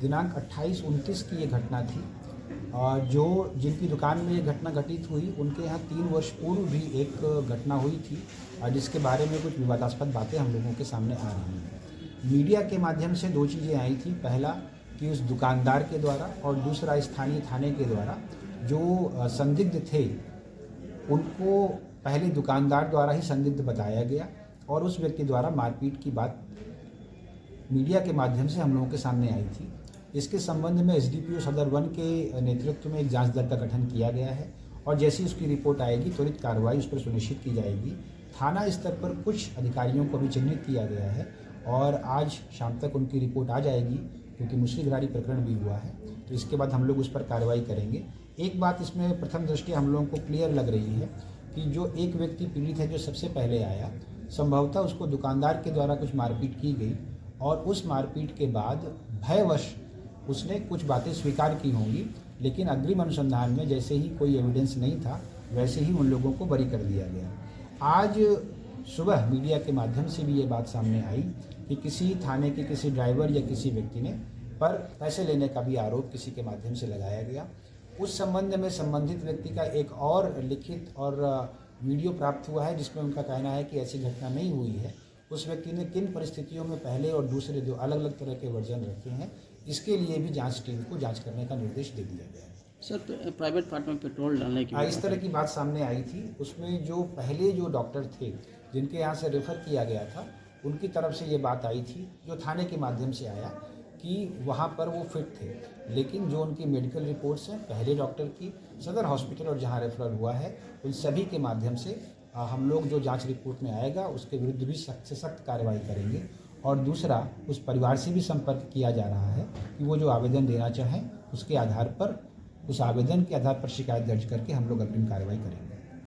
दिनांक 28-29 की ये घटना थी। जो जिनकी दुकान में ये घटना घटित हुई, उनके यहाँ 3 वर्ष पूर्व भी एक घटना हुई थी, जिसके बारे में कुछ विवादास्पद बातें हम लोगों के सामने आ रही हैं। मीडिया के माध्यम से 2 चीज़ें आई थी। पहला कि उस दुकानदार के द्वारा, और दूसरा स्थानीय थाने के द्वारा जो संदिग्ध थे, उनको पहले दुकानदार द्वारा ही संदिग्ध बताया गया और उस व्यक्ति द्वारा मारपीट की बात मीडिया के माध्यम से हम लोगों के सामने आई थी। इसके संबंध में एसडीपीओ सदर 1 के नेतृत्व में एक जांच दल का गठन किया गया है और जैसी उसकी रिपोर्ट आएगी त्वरित कार्रवाई उस पर सुनिश्चित की जाएगी। थाना स्तर पर कुछ अधिकारियों को भी चिन्हित किया गया है और आज शाम तक उनकी रिपोर्ट आ जाएगी, क्योंकि मुसरीघरारी प्रकरण भी हुआ है, तो इसके बाद हम लोग उस पर कार्रवाई करेंगे। एक बात इसमें प्रथम दृष्टया हम लोगों को क्लियर लग रही है कि जो एक व्यक्ति पीड़ित है, जो सबसे पहले आया, संभवतः उसको दुकानदार के द्वारा कुछ मारपीट की गई और उस मारपीट के बाद भयवश उसने कुछ बातें स्वीकार की होंगी, लेकिन अग्रिम अनुसंधान में जैसे ही कोई एविडेंस नहीं था, वैसे ही उन लोगों को बरी कर दिया गया। आज सुबह मीडिया के माध्यम से भी ये बात सामने आई कि किसी थाने के किसी ड्राइवर या किसी व्यक्ति ने पर पैसे लेने का भी आरोप किसी के माध्यम से लगाया गया। उस संबंध में संबंधित व्यक्ति का एक और लिखित और वीडियो प्राप्त हुआ है, जिसमें उनका कहना है कि ऐसी घटना नहीं हुई है। उस व्यक्ति ने किन परिस्थितियों में पहले और दूसरे जो अलग अलग तरह के वर्जन रखे हैं, इसके लिए भी जांच टीम को जांच करने का निर्देश दे दिया गया है। सर, प्राइवेट पार्ट में पेट्रोल डालने की इस तरह की बात सामने आई थी। उसमें जो पहले जो डॉक्टर थे, जिनके यहाँ से रेफ़र किया गया था, उनकी तरफ से ये बात आई थी, जो थाने के माध्यम से आया कि वहाँ पर वो फिट थे, लेकिन जो उनकी मेडिकल रिपोर्ट्स हैं पहले डॉक्टर की, सदर हॉस्पिटल और जहाँ रेफरल हुआ है, उन सभी के माध्यम से हम लोग जो जांच रिपोर्ट में आएगा उसके विरुद्ध भी सख्त से सख्त कार्रवाई करेंगे। और दूसरा, उस परिवार से भी संपर्क किया जा रहा है कि वो जो आवेदन देना चाहें, उसके आधार पर, उस आवेदन के आधार पर शिकायत दर्ज करके हम लोग अग्रिम कार्रवाई करेंगे।